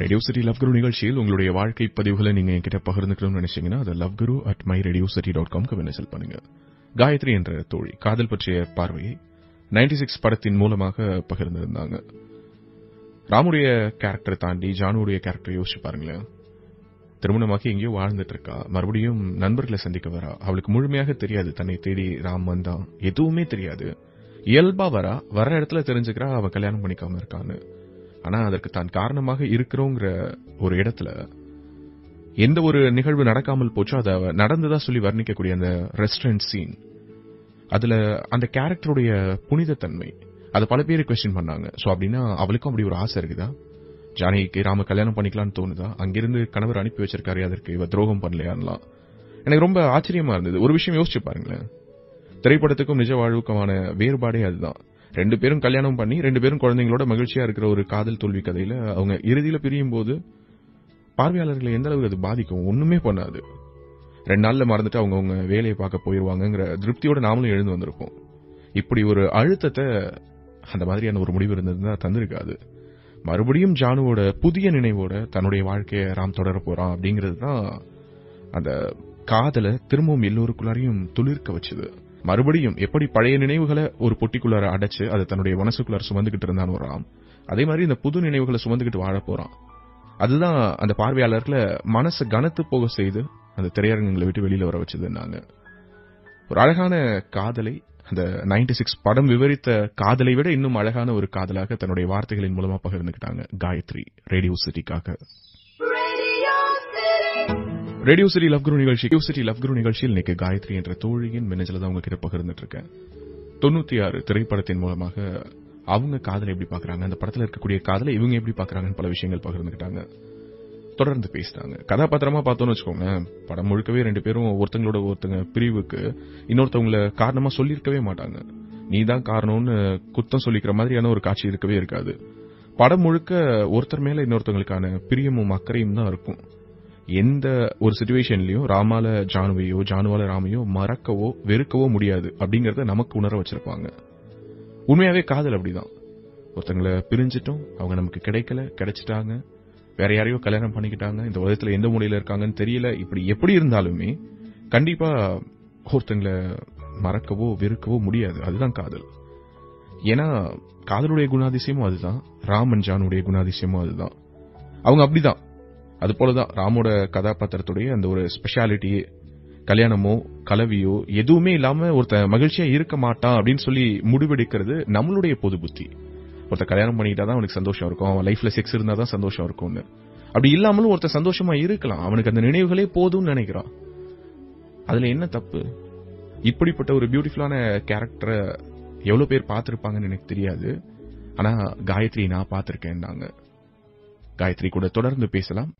Radio city love guru நிகழ்ச்சியில் உங்களுடைய வாழ்க்கை பதிவுகளை நீங்க என்கிட்ட பகிர்ந்துக்கணும்னு நினைச்சீங்கன்னா அதை loveGuru@myradiocity.com மின்னஞ்சல் பண்ணுங்க. காயத்ரி என்ற தோழி காதல் பற்றிய பார்வையை 96 படத்தின் மூலமாக பகிர்ந்திருந்தாங்க. ராமுடைய கேரக்டரை தாண்டி ஜானுடைய கேரக்டரை யோசிச்சு பாருங்களேன். திருமணமாக்கி எங்கேயோ வாழ்ந்துட்டு இருக்கா, மறுபடியும் நண்பர்களை சந்திக்க வரா. அவளுக்கு முழுமையாக தெரியாது தன்னை தேடி ராம் வந்தான், எதுவுமே தெரியாது. இயல்பா வர இடத்துல தெரிஞ்சுக்கிறா அவன் கல்யாணம் பண்ணிக்காம இருக்கான்னு. ஆனா அதற்கு தான் காரணமாக இருக்கிறோங்கிற ஒரு இடத்துல எந்த ஒரு நிகழ்வு நடக்காமல் போச்சோ அதை நடந்ததா சொல்லி வர்ணிக்கக்கூடிய அந்த ரெஸ்டாரண்ட் சீன், அதுல அந்த கேரக்டருடைய புனிதத்தன்மை அதை பல பேர் கொஸ்டின் பண்ணாங்க. சோ அப்படின்னா அவளுக்கும் அப்படி ஒரு ஆசை இருக்குதா? ஜானகிக்கு ராம கல்யாணம் பண்ணிக்கலாம்னு தோணுதா? அங்கிருந்து கணவர் அனுப்பி வச்சிருக்காரு, அதற்கு இவ துரோகம் பண்ணலையான்லாம் எனக்கு ரொம்ப ஆச்சரியமா இருந்தது. ஒரு விஷயம் யோசிச்சு பாருங்களேன், திரைப்படத்துக்கும் நிஜ வாழ்வுக்குமான வேறுபாடே அதுதான். ரெண்டு பேரும் கல்யாணம் பண்ணி ரெண்டு பேரும் குழந்தைங்களோட மகிழ்ச்சியா இருக்கிற ஒரு காதல் தோல்வி கதையில அவங்க இறுதியில பிரியும் போது பார்வையாளர்களை எந்த அளவுக்கு அது பாதிக்கும்? ஒண்ணுமே பண்ணாது. 2 நாள்ல மறந்துட்டு அவங்க வேலையை பார்க்க போயிருவாங்கிற திருப்தியோட நாமளும் எழுந்து வந்திருப்போம். இப்படி ஒரு அழுத்தத்தை அந்த மாதிரியான ஒரு முடிவு இருந்ததுன்னா தந்திருக்காது. மறுபடியும் ஜானுவோட புதிய நினைவோட தன்னுடைய வாழ்க்கையை ராம் தொடர போறான் அப்படிங்கிறது தான் அந்த காதலை திரும்பவும் எல்லோருக்குள்ளாரையும் துளிர்க்க வச்சது. மறுபடியும் எப்படி பழைய நினைவுகளை ஒரு பொட்டிக்குள்ளார அடைச்சு அதை தன்னுடைய மனசுக்குள்ளார சுமந்துகிட்டு இருந்தான் ராம், அதே மாதிரி இந்த புது நினைவுகளை சுமந்துகிட்டு வாழ போறான். அதுதான் அந்த பார்வையாளர்களை மனசை கனத்து போக செய்து அந்த திரையரங்குகளை விட்டு வெளியில வர வச்சதுன்னாங்க. ஒரு அழகான காதலை, அந்த 96 படம் விவரித்த காதலை விட இன்னும் அழகான ஒரு காதலாக தன்னுடைய வார்த்தைகளின் மூலமா பகிர்ந்துக்கிட்டாங்க காயத்ரி ரேடியோ சிட்டிக்காக. ரேடியோ சிட்டி லவ் குரு நிகழ்ச்சியில் இன்னைக்கு காயத்ரி என்ற தோழியின் மின்னஞ்சல தான் உங்ககிட்ட பகிர்ந்துட்டு இருக்கேன். 96 திரைப்படத்தின் மூலமாக அவங்க காதலை எப்படி பாக்குறாங்க, அந்த படத்துல இருக்கக்கூடிய காதலை இவங்க எப்படி பாக்குறாங்கன்னு பல விஷயங்கள் பகிர்ந்துக்கிட்டாங்க. தொடர்ந்து பேசிட்டாங்க. கதாபாத்திரமா பார்த்தோம்னு வச்சுக்கோங்க, படம் முழுக்கவே 2 பேரும் ஒருத்தங்களோட ஒருத்தங்க பிரிவுக்கு இன்னொருத்தவங்கள காரணமா சொல்லியிருக்கவே மாட்டாங்க. நீதான் காரணம்னு குத்தம் சொல்லிக்கிற மாதிரியான ஒரு காட்சி இருக்கவே இருக்காது. படம் முழுக்க ஒருத்தர் மேல இன்னொருத்தவங்களுக்கான பிரியமும் அக்கறையும் தான் இருக்கும். எந்த ஒரு சிச்சுவேஷன்லயும் ராமால ஜானுவையோ ஜானுவால ராமையோ மறக்கவோ வெறுக்கவோ முடியாது அப்படிங்கறத நமக்கு உணர வச்சிருப்பாங்க. உண்மையாவே காதல் அப்படிதான். ஒருத்தங்களை பிரிஞ்சிட்டோம், அவங்க நமக்கு கிடைச்சிட்டாங்க, வேற யாரையோ கல்யாணம் பண்ணிக்கிட்டாங்க, இந்த உலகத்துல எந்த மூலையில இருக்காங்கன்னு தெரியல, இப்படி எப்படி இருந்தாலுமே கண்டிப்பா ஒருத்தங்களை மறக்கவோ வெறுக்கவோ முடியாது. அதுதான் காதல். ஏன்னா காதலுடைய குணாதிசயமும் அதுதான், ராமன் ஜானுடைய குணாதிசயமும் அதுதான். அவங்க அப்படிதான். அது போலதான் ராமோட கதாபாத்திரத்துடைய அந்த ஒரு ஸ்பெஷாலிட்டியே, கல்யாணமோ கலவியோ எதுவுமே இல்லாம ஒருத்த மகிழ்ச்சியா இருக்க மாட்டான் அப்படின்னு சொல்லி முடிவெடுக்கிறது நம்மளுடைய பொது புத்தி. ஒருத்த கல்யாணம் பண்ணிக்கிட்டாதான் அவனுக்கு சந்தோஷம் இருக்கும், அவன் லைஃப்ல செக்ஸ் இருந்தாதான் சந்தோஷம் இருக்கும்னு. அப்படி இல்லாமலும் ஒருத்த சந்தோஷமா இருக்கலாம், அவனுக்கு அந்த நினைவுகளே போதும்னு நினைக்கிறான். அதுல என்ன தப்பு? இப்படிப்பட்ட ஒரு பியூட்டிஃபுல்லான கேரக்டரை எவ்வளவு பேர் பார்த்திருப்பாங்கன்னு எனக்கு தெரியாது. ஆனா காயத்ரி நான் பார்த்திருக்கேன். நாங்க காயத்ரி கூட தொடர்ந்து பேசலாம்.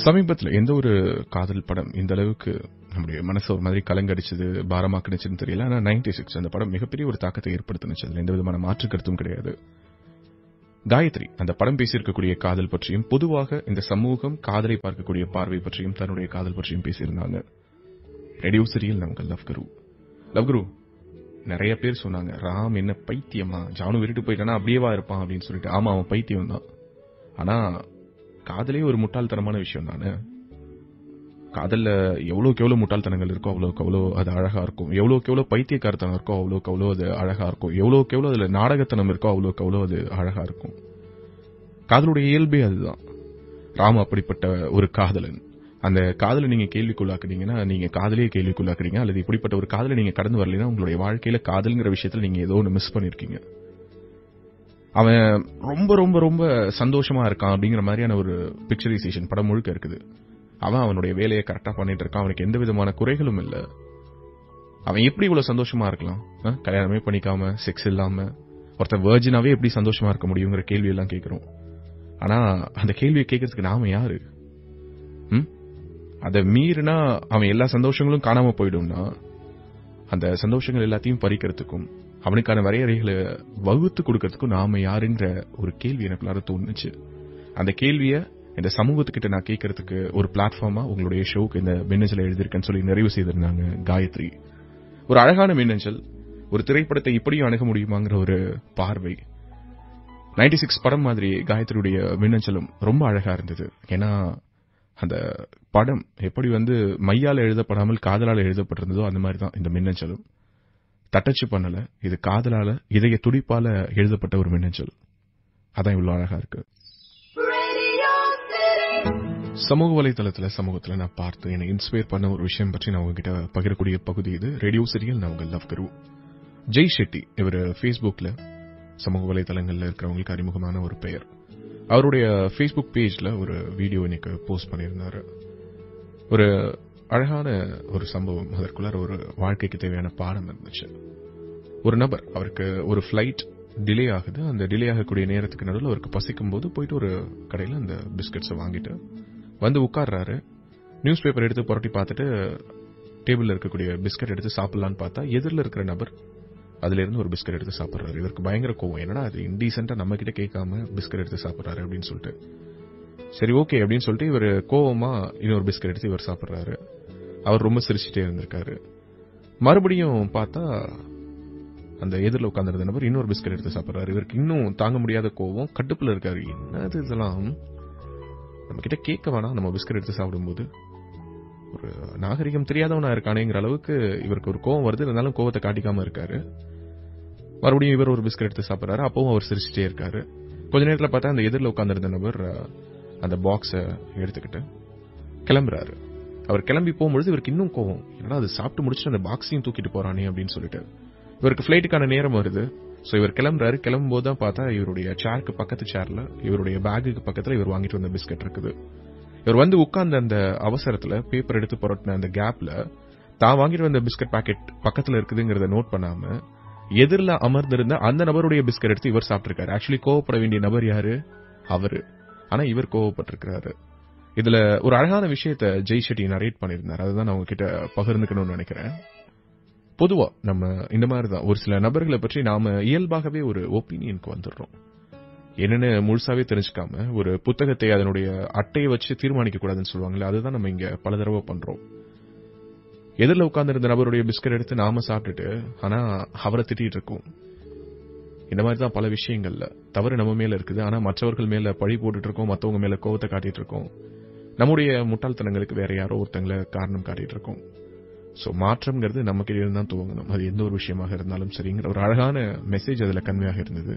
சமீபத்தில் எந்த ஒரு காதல் படம் இந்த அளவுக்கு நம்முடைய மனசு ஒரு மாதிரி கலங்கடிச்சது, பாரமாக்குனுச்சுன்னு தெரியல. ஆனா 96 அந்த படம் மிகப்பெரிய ஒரு தாக்கத்தை ஏற்படுத்தினுச்சு. அதுல எந்த விதமான மாற்று கருத்தும் கிடையாது. காயத்ரி அந்த படம் பேசியிருக்கக்கூடிய காதல் பற்றியும் பொதுவாக இந்த சமூகம் காதலை பார்க்கக்கூடிய பார்வை பற்றியும் தன்னுடைய காதல் பற்றியும் பேசியிருந்தாங்க. ரேடியோ சிட்டியில் நாங்கள் லவ் குரு நிறைய பேர் சொன்னாங்க, ராம் என்ன பைத்தியமா, ஜானு விட்டுட்டு போயிட்டானா அப்படியேவா இருப்பான் அப்படின்னு சொல்லிட்டு. ஆமா, அவன் பைத்தியம் தான். ஆனா காதலே ஒரு முட்டாள்தனமான விஷயம் தானே. காதல்ல எவ்வளவுக்கு எவ்வளவு முட்டாள்தனங்கள் இருக்கோ அவ்வளவுக்கு அவ்வளோ அது அழகா இருக்கும். எவ்வளவுக்கு எவ்வளவு பைத்தியக்காரத்தனம் இருக்கோ அவ்வளவுக்கு அவ்வளோ அது அழகா இருக்கும். எவ்வளவுக்கு எவ்வளவு அதுல நாடகத்தனம் இருக்கோ அவ்வளவுக்கு அவ்வளோ அது அழகா இருக்கும். காதலுடைய இயல்பே அதுதான். ராம் அப்படிப்பட்ட ஒரு காதலன். அந்த காதலை நீங்க கேள்விக்குள்ளாக்குறீங்கன்னா நீங்க காதலையே கேள்விக்குள்ளாக்குறீங்க, அல்லது இப்படிப்பட்ட ஒரு காதலை நீங்க கடந்து வரலைன்னா உங்களுடைய வாழ்க்கையில காதல்ங்கிற விஷயத்துல நீங்க ஏதோ ஒன்று மிஸ் பண்ணிருக்கீங்க. அவன் ரொம்ப ரொம்ப ரொம்ப சந்தோஷமா இருக்கான் அப்படிங்கிற மாதிரியான ஒரு பிக்சரைசேஷன் படம் முழுக்க இருக்குது. அவனுடைய வேலையை கரெக்டா பண்ணிட்டு இருக்கான், அவனுக்கு எந்த விதமான குறைகளும் இல்ல. அவன் எப்படி இவ்வளவு சந்தோஷமா இருக்கலாம்? கல்யாணமே பண்ணிக்காம செக்ஸ் இல்லாம ஒருத்தர் வெர்ஜினாவே எப்படி சந்தோஷமா இருக்க முடியுங்கிற கேள்வி எல்லாம் கேட்கிறோம். ஆனா அந்த கேள்வியை கேட்கறதுக்கு நாம யாரு? அதை மீறினா அவன் எல்லா சந்தோஷங்களும் காணாம போயிடும்னா அந்த சந்தோஷங்கள் எல்லாத்தையும் பறிக்கிறதுக்கும் அவனுக்கான வரையறைகளை வகுத்து கொடுக்கறதுக்கும் நாம யாருன்ற ஒரு கேள்வி எனக்குள்ளார தோணுச்சு. அந்த கேள்விய இந்த சமூகத்துக்கிட்ட நான் கேட்கறதுக்கு ஒரு பிளாட்ஃபார்மா உங்களுடைய ஷோக்கு இந்த மின்னஞ்சலை எழுதியிருக்கேன்னு சொல்லி நிறைவு செய்திருந்தாங்க காயத்ரி. ஒரு அழகான மின்னஞ்சல், ஒரு திரைப்படத்தை இப்படியும் அணுக முடியுமாங்கிற ஒரு பார்வை. 96 படம் மாதிரி காயத்ரியுடைய மின்னஞ்சலும் ரொம்ப அழகா இருந்தது. ஏன்னா அந்த படம் எப்படி மையால எழுதப்படாமல் காதலால எழுதப்பட்டிருந்ததோ அந்த மாதிரி தான் இந்த மின்னஞ்சலும். தட்டச்சு பண்ணல, இது காதலால இதய துடிப்பால எழுதப்பட்ட ஒரு மின்னஞ்சல். அதான் இவ்வளவு அழகா இருக்கு. சமூக வலைதளத்துல சமூகத்துல நான் பார்த்து என்னை இன்ஸ்பயர் பண்ண ஒரு விஷயம் பற்றி நான் உங்ககிட்ட பகிரக்கூடிய பகுதி இது. ரேடியோ சிரியல் நான் உங்கள் லவ் குரு. ஜெய் ஷெட்டி இவர் ஃபேஸ்புக்ல சமூக வலைதளங்கள்ல இருக்கிறவங்களுக்கு அறிமுகமான ஒரு பெயர். அவருடைய ஃபேஸ்புக் பேஜ்ல ஒரு வீடியோ இன்னைக்கு போஸ்ட் பண்ணியிருந்தாரு. ஒரு அழகான ஒரு சம்பவம், அதற்குள்ளார ஒரு வாழ்க்கைக்கு தேவையான பாடம் இருந்துச்சு. ஒரு நபர், அவருக்கு ஒரு ஃபிளைட் டிலே ஆகுது. அந்த டிலே ஆகக்கூடிய நேரத்துக்கு நடுவில் அவருக்கு பசிக்கும் போது போயிட்டு ஒரு கடையில் அந்த பிஸ்கட்ஸை வாங்கிட்டு உட்கார்றாரு. நியூஸ் பேப்பர் எடுத்து புரட்டி பார்த்துட்டு டேபிள்ல இருக்கக்கூடிய பிஸ்கட் எடுத்து சாப்பிடலான்னு பார்த்தா எதிரில் இருக்கிற நபர் அதுல இருந்து ஒரு பிஸ்கட் எடுத்து சாப்பிடுறாரு. இவருக்கு பயங்கர கோவம், என்னடா அது இன்டீசென்ட்டா நம்ம கிட்ட கேட்காம பிஸ்கட் எடுத்து சாப்பிடுறாரு அப்படின்னு சொல்லிட்டு, சரி ஓகே அப்படின்னு சொல்லிட்டு இவர் கோவமா இன்னொரு பிஸ்கட் எடுத்து இவர் சாப்பிடுறாரு. அவர் ரொம்ப சிரிச்சுட்டே இருந்திருக்காரு. மறுபடியும் பார்த்தா அந்த எதிரில் உட்கார்ந்திருந்த நபர் இன்னொரு பிஸ்கட் எடுத்து சாப்பிடுறாரு. இவருக்கு இன்னும் தாங்க முடியாத கோவம், கட்டுப்புல இருக்காரு. என்னது இதெல்லாம், நம்ம கிட்ட கேட்க வேணாம் நம்ம பிஸ்கட் எடுத்து சாப்பிடும்போது, ஒரு நாகரிகம் தெரியாதவனா இருக்கானேங்கிற அளவுக்கு இவருக்கு ஒரு கோவம் வருது. இருந்தாலும் கோவத்தை காட்டிக்காம இருக்காரு. மறுபடியும் இவர் ஒரு பிஸ்கட் எடுத்து சாப்பிடுறாரு. அப்பவும் அவர் சிரிச்சுட்டே இருக்காரு. கொஞ்ச நேரத்தில் பார்த்தா அந்த எதிரில் உட்கார்ந்திருந்த நபர் அந்த பாக்ஸை எடுத்துக்கிட்டு கிளம்புறாரு. அவர் கிளம்பி போகும்பொழுது இவருக்கு இன்னும் கோவம், ஏன்னா அது சாப்பிட்டு முடிச்சுட்டு அந்த பாக்ஸையும் தூக்கிட்டு போறானே அப்படின்னு சொல்லிட்டு. இவருக்கு ஃபிளைட்டுக்கான நேரம் வருது. சோ இவர் கிளம்புறாரு. கிளம்பும் போது தான் பார்த்தா இவருடைய சேருக்கு பக்கத்து சேர்ல இவருடைய பேக்குக்கு பக்கத்துல இவர் வாங்கிட்டு வந்த பிஸ்கட் இருக்குது. இவர் உட்கார்ந்த அந்த அவசரத்துல பேப்பர் எடுத்து புரட்டின அந்த கேப்ல தான் வாங்கிட்டு வந்த பிஸ்கட் பாக்கெட் பக்கத்துல இருக்குதுங்கிறத நோட் பண்ணாம எதிரில் அமர்ந்திருந்த அந்த நபருடைய பிஸ்கட் எடுத்து இவர் சாப்பிட்டிருக்காரு. ஆக்சுவலி கோவப்பட வேண்டிய நபர் யாரு? அவரு. ஆனா இவர் கோவப்பட்டிருக்கிறாரு. இதுல ஒரு அழகான விஷயத்தை ஜெய் ஷெட்டி நரேட் பண்ணியிருந்தார். அதுதான் நான் உங்ககிட்ட பகிர்ந்துக்கணும்னு நினைக்கிறேன். பொதுவா நம்ம இந்த மாதிரிதான் ஒரு சில நபர்களை பற்றி நாம இயல்பாகவே ஒரு ஒப்பீனியனுக்கு வந்துடுறோம். என்னன்னு முழுசாவே தெரிஞ்சுக்காம ஒரு புத்தகத்தை அதனுடைய அட்டையை வச்சு தீர்மானிக்க கூடாதுன்னு சொல்லுவாங்களே, அதுதான் நம்ம இங்க பல தடவை பண்றோம். எதிரில் உட்கார்ந்திருந்த நபருடைய பிஸ்கட் எடுத்து நாம சாப்பிட்டுட்டு ஆனா அவரை திட்டிட்டு இருக்கோம். இந்த மாதிரிதான் பல விஷயங்கள்ல தவறு நம்ம மேல இருக்குது. ஆனா மற்றவர்கள் மேல பழி போட்டுட்டு இருக்கோம், மற்றவங்க மேல கோவத்தை காட்டிட்டு இருக்கோம். நம்முடைய முட்டாள்தனங்களுக்கு வேற யாரோ ஒருத்தங்களை காரணம் காட்டிட்டு இருக்கோம். சோ மாற்றம்ங்கிறது நம்ம கிட்ட இருந்து தான் துவங்கணும். அது எந்த ஒரு விஷயமாக இருந்தாலும் சரிங்கிற ஒரு அழகான மெசேஜ் அதுல கன்வேயாக இருந்தது.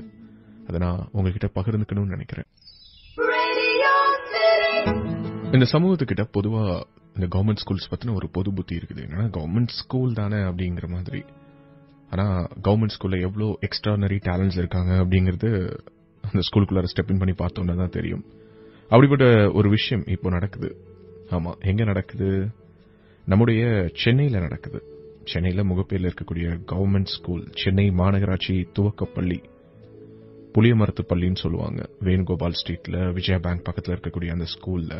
அதை நான் உங்ககிட்ட பகிர்ந்துக்கணும்னு நினைக்கிறேன். இந்த சமூகத்துக்கிட்ட பொதுவா இந்த கவர்மெண்ட் ஸ்கூல்ஸ் பத்தின ஒரு பொது புத்தி இருக்குது. என்னன்னா கவர்மெண்ட் ஸ்கூல் தானே அப்படிங்கிற மாதிரி. ஆனா கவர்மெண்ட் ஸ்கூல்ல எவ்வளவு எக்ஸ்ட்ரானரி டேலண்ட்ஸ் இருக்காங்க அப்படிங்கிறது அந்த ஸ்கூலுக்குள்ள ஸ்டெப் இன் பண்ணி பார்த்தோம்னா தான் தெரியும். அப்படிப்பட்ட ஒரு விஷயம் இப்போ நடக்குது. ஆமா, எங்க நடக்குது? நம்முடைய சென்னையில நடக்குது. சென்னையில முகப்பேர்ல இருக்கக்கூடிய கவர்மெண்ட் ஸ்கூல், சென்னை மாநகராட்சி துவக்கப்பள்ளி, புளியமரத்து பள்ளின்னு சொல்லுவாங்க, வேணுகோபால் ஸ்ட்ரீட்ல விஜயா பேங்க் பக்கத்துல இருக்கக்கூடிய அந்த ஸ்கூல்ல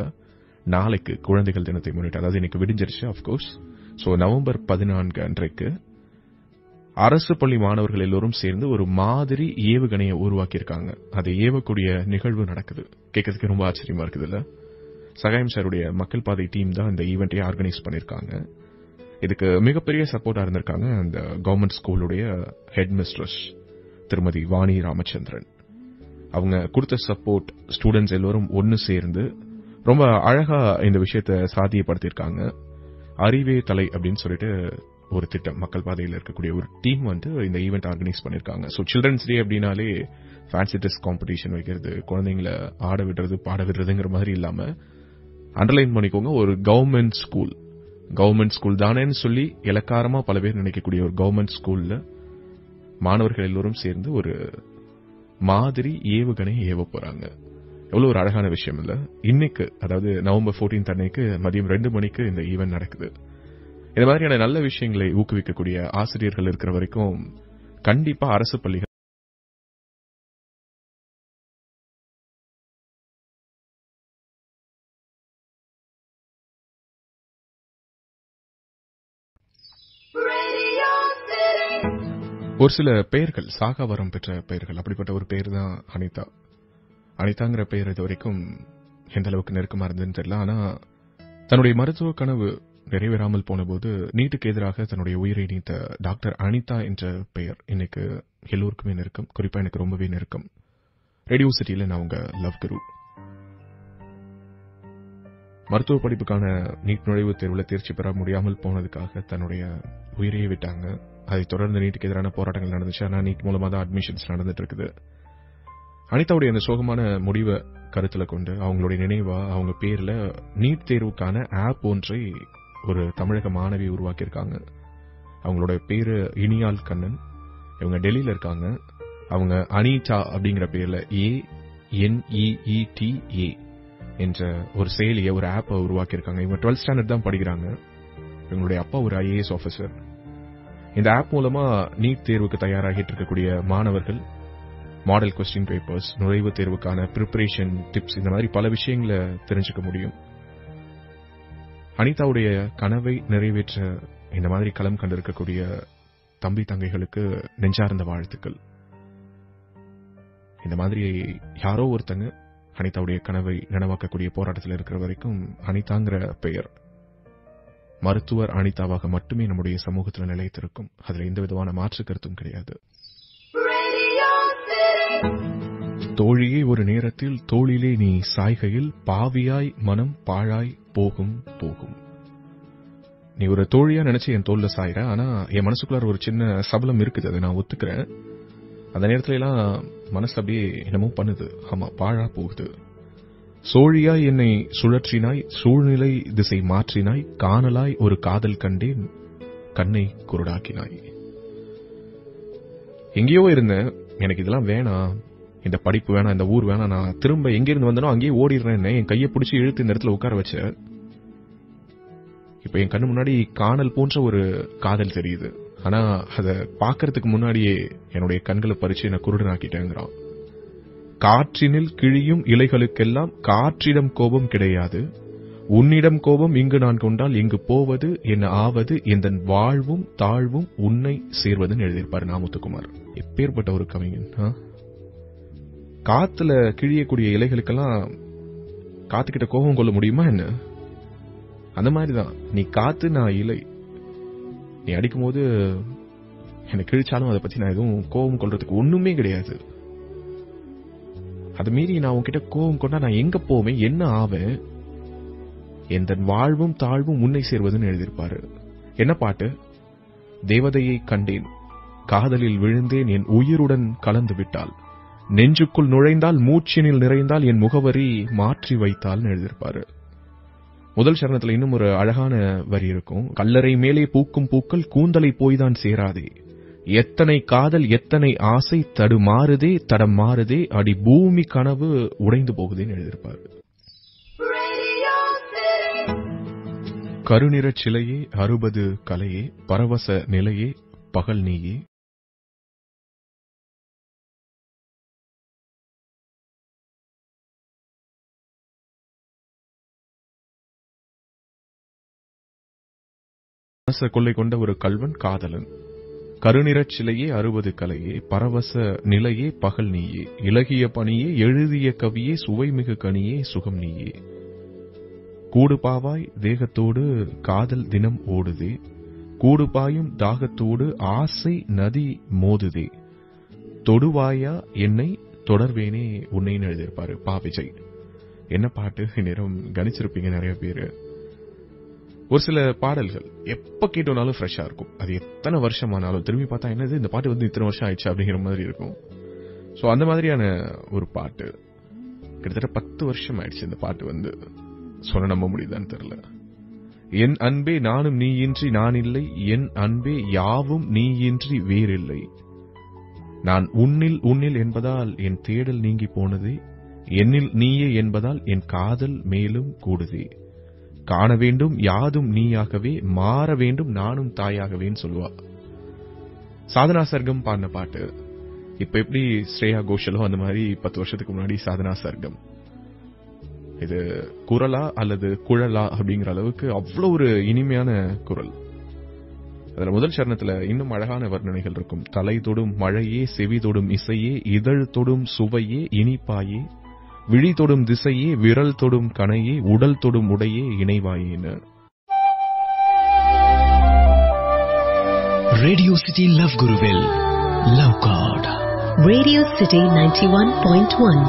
நாளைக்கு குழந்தைகள் தினத்தை முன்னிட்டு, அதாவது இன்னைக்கு விடிஞ்சிருச்சு ஆஃப்கோர்ஸ். சோ நவம்பர் 14 அன்றைக்கு அரசு பள்ளி மாணவர்கள் எல்லோரும் சேர்ந்து ஒரு மாதிரி ஏவுகணையை உருவாக்கியிருக்காங்க. அதை ஏவக்கூடிய நிகழ்வு நடக்குது. கேட்கறதுக்கு ரொம்ப ஆச்சரியமா இருக்குதுல்ல? சகாயம் சாருடைய மக்கள் பாதை டீம் தான் இந்த ஈவெண்ட்டை ஆர்கனைஸ் பண்ணிருக்காங்க. இதுக்கு மிகப்பெரிய சப்போர்ட்டா இருந்திருக்காங்க அந்த கவர்மெண்ட் ஸ்கூலுடைய ஹெட் மிஸ்ட்ரஸ் திருமதி வாணி ராமச்சந்திரன். அவங்க கொடுத்த சப்போர்ட், ஸ்டூடெண்ட்ஸ் எல்லோரும் ஒன்னு சேர்ந்து ரொம்ப அழகா இந்த விஷயத்தை சாத்தியப்படுத்தியிருக்காங்க. அறிவே தலை அப்படின்னு சொல்லிட்டு ஒரு திட்டம், மக்கள் பாதையில் இருக்கக்கூடிய ஒரு டீம் இந்த ஈவெண்ட் ஆர்கனைஸ் பண்ணிருக்காங்க. ஸோ சில்ட்ரன்ஸ் டே அப்படின்னாலே ஃபேன்சி ட்ரெஸ் காம்படிஷன் வைக்கிறது, குழந்தைங்களை ஆட விடுறது பாட விடுறதுங்கிற மாதிரி இல்லாம அண்டர்லைன் பண்ணிக்கோங்க, ஒரு கவர்மெண்ட் ஸ்கூல் தானேன்னு சொல்லி இலக்காரமா பல பேர் நினைக்கக்கூடிய ஒரு கவர்மெண்ட் ஸ்கூல்ல மாணவர்கள் எல்லோரும் சேர்ந்து ஒரு மாதிரி ஏவுகணை ஏவ போறாங்க. எவ்வளவு ஒரு அழகான விஷயம் இல்ல? இன்னைக்கு, அதாவது நவம்பர் 14 அன்னைக்கு மதியம் 2 மணிக்கு இந்த ஈவெண்ட் நடக்குது. இந்த மாதிரியான நல்ல விஷயங்களை ஊக்குவிக்கக்கூடிய ஆசிரியர்கள் இருக்கிற வரைக்கும் கண்டிப்பா அரசு பள்ளிகள் ஒரு சில பெயர்கள் சாகாவரம் பெற்ற பெயர்கள். அப்படிப்பட்ட ஒரு பெயர் தான் அனிதா. அனிதாங்கிற பெயர் இது வரைக்கும் எந்த அளவுக்கு நெருக்கமா இருந்ததுன்னு தெரியல. ஆனா தன்னுடைய மருத்துவ கனவு நிறைவேறாமல் போனபோது நீட்டுக்கு எதிராக தன்னுடைய உயிரை நீத்த டாக்டர் அனிதா என்ற பெயர் இன்னைக்கு எல்லோருக்குமே நெருக்கம். குறிப்பா எனக்கு ரொம்பவே நெருக்கம். ரேடியோ சிட்டியில நான் உங்க லவ் குரு. மருத்துவ படிப்புக்கான நீட் நுழைவுத் தேர்வில் தேர்ச்சி பெற முடியாமல் போனதுக்காக தன்னுடைய உயிரையே விட்டாங்க. அதைத் தொடர்ந்து நீட்டுக்கு எதிரான போராட்டங்கள் நடந்துச்சு. ஆனால் நீட் மூலமா தான் அட்மிஷன்ஸ் நடந்துட்டு இருக்குது. அனிதாவுடைய அந்த சோகமான முடிவை கருத்துல கொண்டு அவங்களுடைய நினைவா அவங்க பேர்ல நீட் தேர்வுக்கான ஆப் ஒன்றை ஒரு தமிழக மாணவி உருவாக்கியிருக்காங்க. அவங்களோட பேரு இனியால் கண்ணன். இவங்க டெல்லியில இருக்காங்க. அவங்க அனிதா அப்படிங்கிற பேர்ல ANEETA என்ற ஒரு செயலியை, ஒரு ஆப்பை உருவாக்கியிருக்காங்க. இவங்க 12th ஸ்டாண்டர்ட் தான் படிக்கிறாங்க. இவங்களுடைய அப்பா ஒரு IAS ஆஃபீஸர். இந்த ஆப் மூலமா நீட் தேர்வுக்கு தயாராகிட்டு இருக்கக்கூடிய மாணவர்கள் மாடல் கொஸ்டின் பேப்பர்ஸ், நுழைவுத் தேர்வுக்கான ப்ரிப்பரேஷன் டிப்ஸ், இந்த மாதிரி பல விஷயங்களை தெரிஞ்சுக்க முடியும். அனிதாவுடைய கனவை நிறைவேற்ற இந்த மாதிரி களம் கண்டிருக்கக்கூடிய தம்பி தங்கைகளுக்கு நெஞ்சார்ந்த வாழ்த்துக்கள். இந்த மாதிரி யாரோ ஒருத்தங்க அனிதாவுடைய கனவை நனவாக்கக்கூடிய போராட்டத்தில் இருக்கிற வரைக்கும் அனிதாங்கிற பெயர் மருத்துவர் அனிதாவாக மட்டுமே நம்முடைய சமூகத்தில் நிலைத்திருக்கும். அதுல எந்த விதமான மாற்று கருத்தும் கிடையாது. தோழியே ஒரு நேரத்தில் தோளிலே நீ சாய்கையில் பாவியாய் மனம் பாழாய் போகும் போகும். நீ ஒரு தோழியா நினைச்சு என் தோல்ல சாயிற. ஆனா என் மனசுக்குள்ளார ஒரு சின்ன சபலம் இருக்குது, அதை நான் ஒத்துக்கிறேன். அந்த நேரத்துல எல்லாம் மனசு அப்படியே என்னமோ பண்ணுது. ஆமா, பாழா போகுது. சோழியாய் என்னை சுழற்றினாய், சூழ்நிலை திசை மாற்றினாய், காணலாய் ஒரு காதல் கண்டேன், கண்ணை குருடாக்கினாய். எங்கேயோ இருந்தேன், எனக்கு இதெல்லாம் வேணாம், இந்த படிப்பு வேணாம், இந்த ஊர் வேணாம், நான் திரும்ப எங்கிருந்து வந்தனோ அங்கேயே ஓடிடுறேன். என் கையை பிடிச்சி இழுத்து இந்த இடத்துல உட்கார வச்ச. இப்ப என் கண்ணு முன்னாடி காணல் போன்ற ஒரு காதல் தெரியுது. ஆனா அத பாக்கிறதுக்கு முன்னாடியே என்னுடைய கண்களை பறிச்சு என்ன குருடனாக்கிட்டேங்கிறான். காற்றினில் கிழியும் இலைகளுக்கெல்லாம் காற்றிடம் கோபம் கிடையாது, உன்னிடம் கோபம் இங்கு நான் கொண்டால் எங்கு போவது என்ன ஆவது, எந்த வாழ்வும் தாழ்வும் உன்னை சேர்வதுன்னு எழுதியிருப்பாரு நாமுத்துக்குமார். எப்பேற்பட்ட ஒரு கவிஞன். காத்துல கிழியக்கூடிய இலைகளுக்கெல்லாம் காத்துக்கிட்ட கோபம் கொள்ள முடியுமா என்ன? அந்த மாதிரிதான் நீ காத்து, நான் இலை. நீ அடிக்கும் போது எனக்கு கிழிச்சாலும் அதை பத்தி நான் எதுவும் கோபம் கொள்றதுக்கு ஒண்ணுமே கிடையாது. அது மீறி நான் உன்கிட்ட கோபம் கொண்டா நான் எங்க போவேன், என்ன ஆவேன், எந்த வாழ்வும் தாழ்வும் உன்னை சேர்வதுன்னு எழுதியிருப்பாரு. என்ன பாட்டு? தேவதையை கண்டேன், காதலில் விழுந்தேன், என் உயிருடன் கலந்து விட்டாள், நெஞ்சுக்குள் நுழைந்தால் மூச்சினில் நிறைந்தால் என் முகவரி மாற்றி வைத்தால்னு எழுதியிருப்பாரு. முதல் சரணத்துல இன்னும் ஒரு அழகான வரி இருக்கும். கல்லறை மேலே பூக்கும் பூக்கள் கூந்தலை போய்தான் சேராதே, எத்தனை காதல் எத்தனை ஆசை தடுமாறுதே தடம் மாறுதே, அடி பூமி கனவு உடைந்து போகுதேன்னு எழுதியிருப்பாரு. கருநிறச் சிலையே 60 கலையே, பரவச நிலையே பகல் நீயே, மனச கொள்ளை கொண்ட ஒரு கல்வன் காதலன். கருநிறச் சிலையே 60 கலையே, பரவச நிலையே பகல் நீயே, இலகிய பணியே எழுதிய கவியே, சுவைமிகு கனியே சுகம் நீயே, கூடு பாவாய் தேகத்தோடு காதல் தினம் ஓடுதே, கூடு பாயும் தாகத்தோடு ஆசை நதி மோதுதே, தொடுவாயா என்னை தொடர்வேனே உன்னைன்னு எழுதியிருப்பாரு பா விஜய். என்ன பாட்டு! நேரம் கணிச்சிருப்பீங்க நிறைய பேரு. ஒரு சில பாடல்கள் எப்ப கேட்டோனாலும் ஃப்ரெஷ்ஷா இருக்கும். அது எத்தனை வருஷமானாலும் திரும்பி பார்த்தா என்னது இந்த பாட்டு வந்து இத்தனை வருஷம் ஆயிடுச்சு அப்படிங்கிற மாதிரி இருக்கும். சோ அந்த மாதிரியான ஒரு பாட்டு. கிட்டத்தட்ட 10 வருஷம் ஆயிடுச்சு இந்த பாட்டு வந்து. சொல்ல நம்ப முடியுதான்னு தெரியல. என் அன்பே நானும் நீயின்றி நான் இல்லை, என் அன்பே யாவும் நீயின்றி வேறில்லை, நான் உன்னில் உன்னில் என்பதால் என் தேடல் நீங்கி போனதே, என்னில் நீயே என்பதால் என் காதல் மேலும் கூடுதே, காண வேண்டும் யாதும் நீயாகவே, மாற வேண்டும் நானும் தாயாகவேன்னு சொல்லுவா. சாதனா சர்க்கம் பாடின பாட்டு. இப்ப எப்படி ஸ்ரேயா கோஷலோ அந்த மாதிரி 10 வருஷத்துக்கு முன்னாடி சாதனா சர்க்கம். இது குரலா அல்லது குழலா அப்படிங்கிற அளவுக்கு அவ்வளவு ஒரு இனிமையான குரல். அதுல முதல் சரணத்துல இன்னும் அழகான வர்ணனைகள் இருக்கும். தலை தொடும் மழையே, செவி தொடும் இசையே, இதழ் தொடும் சுவையே, இனிப்பாயே, விழி தொடும் திசையே, விரல் தொடும் கணையே, உடல் தொடும் உடையே, இணைவாயேன்னு. ரேடியோ சிட்டி லவ் குருவில் லவ் கார்டு Radio City 91.1.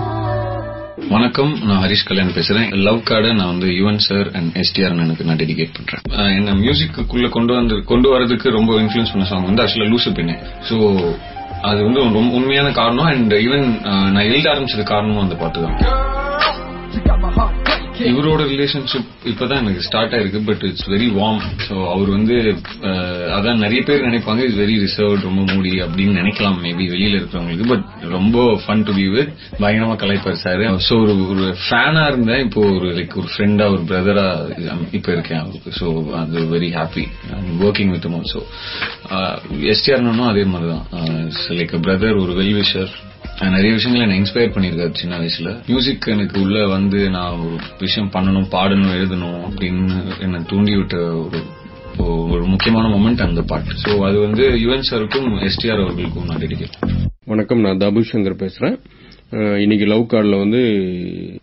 வணக்கம், நான் ஹரிஷ் கல்யாண் பேசுறேன். லவ் கார்டை நான் வந்து யுவன் சார் அண்ட் எஸ்டிஆர் எனக்கு நான் டெடிகேட் பண்றேன். என்ன மியூசிக்குள்ள கொண்டு வரதுக்கு ரொம்ப இன்ஃபுளுன்ஸ் பண்ண சாங் வந்து ஆக்சுவலா லூசு பெண்ணே. ஸோ அது வந்து ரொம்ப உண்மையான காரணம். அண்ட் ஈவன் நான் எழுத ஆரம்பிச்சது காரணமும் அந்த பாட்டு தான். இவரோட ரிலேஷன்ஷிப் இப்பதான் எனக்கு ஸ்டார்ட் ஆயிருக்கு, but it's very warm. So அவர் வந்து அதான் நிறைய பேர் நினைப்பாங்க இட்ஸ் வெரி ரிசர்வ்ட், ரொம்ப மூடி அப்படின்னு நினைக்கலாம் மேபி வெளியில இருக்கிறவங்களுக்கு. பட் ரொம்ப ஃபன் டு பி வித், பயங்கரமா கலைப்பார் சார். ஸோ ஒரு ஃபேனா இருந்தேன், இப்போ ஒரு லைக் ஒரு ஃப்ரெண்டா ஒரு பிரதரா இப்ப இருக்கேன் அவருக்கு. ஸோ அது very happy working with also. எஸ்டிஆர்னும் அதே மாதிரிதான், லைக் பிரதர், ஒரு வெல் விஷர். நிறைய விஷயங்களை என்ன இன்ஸ்பயர் பண்ணிருக்காரு சின்ன வயசுல. மியூசிக் எனக்கு உள்ள வந்து நான் ஒரு விஷயம் பண்ணணும், பாடணும், எழுதணும் அப்படின்னு என்ன தூண்டி விட்ட ஒரு முக்கியமான மொமெண்ட் அந்த பாட்டு. ஸோ அது வந்து யுவன் சாருக்கும் எஸ்டிஆர் அவர்களுக்கும் நான் டெடிகேட். வணக்கம், நான் தபு சங்கர் பேசுறேன். இன்னைக்கு லவ் கார்டில் வந்து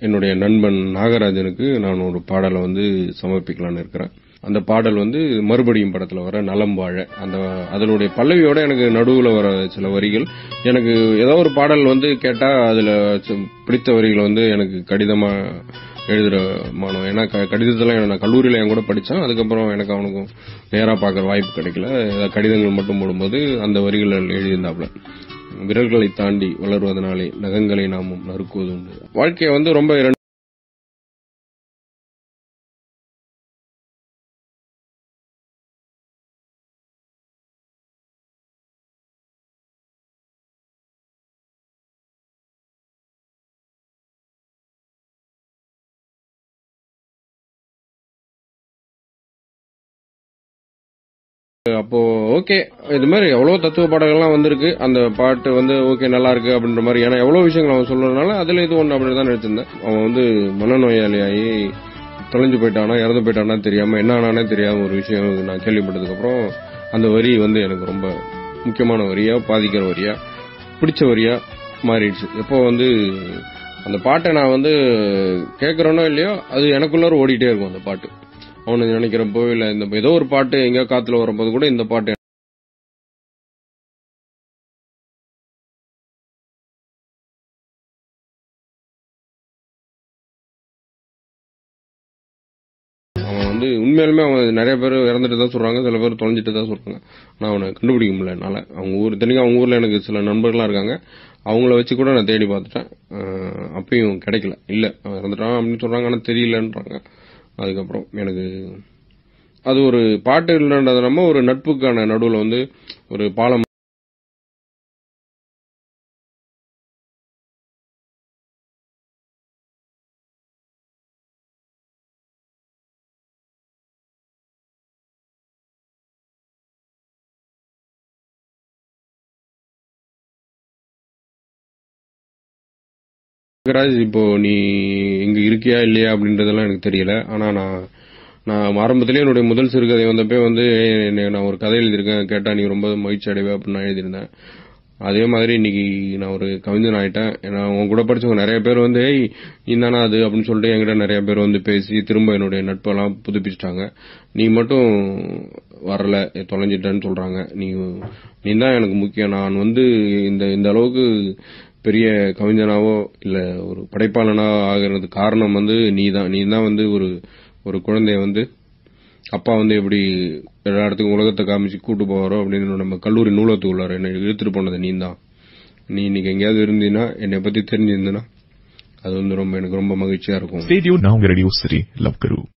என்னுடைய நண்பன் நாகராஜனுக்கு நான் ஒரு பாடலை வந்து சமர்ப்பிக்கலான்னு இருக்கிறேன். அந்த பாடல் வந்து மறுபடியும் படத்துல வர நலம் வாழ, அதனுடைய பல்லவியோட எனக்கு நடுவுல வர சில வரிகள். எனக்கு ஏதோ ஒரு பாடல் வந்து கேட்டா அதுல பிடித்த வரிகளை வந்து எனக்கு கடிதமா எழுதுற மாணவன். ஏன்னா கடிதத்தெல்லாம் நான் கல்லூரியில என் கூட படிச்சேன். அதுக்கப்புறம் எனக்கு அவனுக்கும் நேரா பார்க்கற வாய்ப்பு கிடைக்கல. கடிதங்கள் மட்டும் போடும்போது அந்த வரிகள் எழுதியிருந்தாப்ல. விரல்களை தாண்டி வளர்வதனாலே நகங்களை நாமும் நறுக்குவது உண்டு. வாழ்க்கையை வந்து ரொம்ப அப்போ ஓகே, இது மாதிரி எவ்வளவு தத்துவ பாடல்கள்லாம் வந்திருக்கு. அந்த பாட்டு வந்து ஓகே நல்லா இருக்கு அப்படின்ற மாதிரி. ஏன்னா எவ்வளவு விஷயங்கள் அவன் சொல்றதுனால அதுல இது ஒண்ணு அப்படின்னு தான் நினைச்சிருந்தேன். அவன் வந்து மனநோயாளியாகி தொலைஞ்சு போயிட்டானா, இறந்து போயிட்டானா தெரியாம, என்ன ஆனானே தெரியாம ஒரு விஷயம் நான் கேள்விப்பட்டதுக்கு அப்புறம் அந்த வரி வந்து எனக்கு ரொம்ப முக்கியமான வரியா, பாதிக்கிற வரியா, பிடிச்ச வரியா மாறிடுச்சு. எப்போ வந்து அந்த பாட்டை நான் வந்து கேட்கறேனோ இல்லையோ, அது எனக்குள்ளார ஓடிட்டே இருக்கும் அந்த பாட்டு. அவனு நினைக்கிறப்போ இல்ல இந்த ஏதோ ஒரு பாட்டு எங்க காத்துல வரும்போது கூட இந்த பாட்டு அவன் வந்து உண்மையாலுமே அவன் நிறைய பேர் இறந்துட்டு தான் சொல்றாங்க, சில பேர் தொலைஞ்சிட்டு தான் சொல்றாங்க. நான் அவனை கண்டுபிடிக்க முடியல என்னால. அவங்க ஊர்ல எனக்கு சில நண்பர்கள்லாம் இருக்காங்க, அவங்கள வச்சு கூட நான் தேடி பார்த்துட்டேன். அப்பயும் கிடைக்கல. இல்ல அவன் இறந்துட்டான் அப்படின்னு சொல்றாங்க, ஆனா தெரியலன்றாங்க. அதுக்கப்புறம் எனக்கு அது ஒரு பாட்டு இல்லைன்றது நம்ம ஒரு நட்புக்கான நடுவுல வந்து ஒரு பாலம். இப்போ நீ இங்க இருக்கியா இல்லையா அப்படின்றதெல்லாம் எனக்கு தெரியல. ஆனா நான் ஆரம்பத்திலேயே என்னுடைய முதல் சிறுகதை வந்தப்பே வந்து நான் ஒரு கதை எழுதியிருக்கேன், கேட்டா நீ ரொம்ப மகிழ்ச்சி அடைவே அப்படின்னு நான் எழுதியிருந்தேன். அதே மாதிரி இன்னைக்கு நான் ஒரு கவிஞன் ஆயிட்டேன். ஏன்னா உன் கூட படிச்சவங்க நிறைய பேர் வந்து நீ தானே அது அப்படின்னு சொல்லிட்டு என்கிட்ட நிறைய பேர் வந்து பேசி திரும்ப என்னுடைய நட்பெல்லாம் புதுப்பிச்சிட்டாங்க. நீ மட்டும் வரல, தொலைஞ்சிட்டேன்னு சொல்றாங்க. நீ தான் எனக்கு முக்கியம். நான் வந்து இந்த அளவுக்கு பெரிய கவிஞனாவோ இல்ல ஒரு படைப்பாளனா ஆகிறது காரணம் வந்து நீ தான் வந்து ஒரு குழந்தைய வந்து அப்பா வந்து எப்படி எல்லா இடத்துக்கும் உலகத்தை காமிச்சு கூட்டு போவாரோ அப்படின்னு நம்ம கல்லூரி நூலகத்துக்குள்ளார என்னை இழுத்துட்டு போனது நீ தான். நீ இன்னைக்கு எங்கேயாவது இருந்தீங்கன்னா என்னை பத்தி தெரிஞ்சிருந்தீங்கன்னா அது வந்து எனக்கு ரொம்ப மகிழ்ச்சியா இருக்கும். Stay tuned now, Radio City, Love Guru.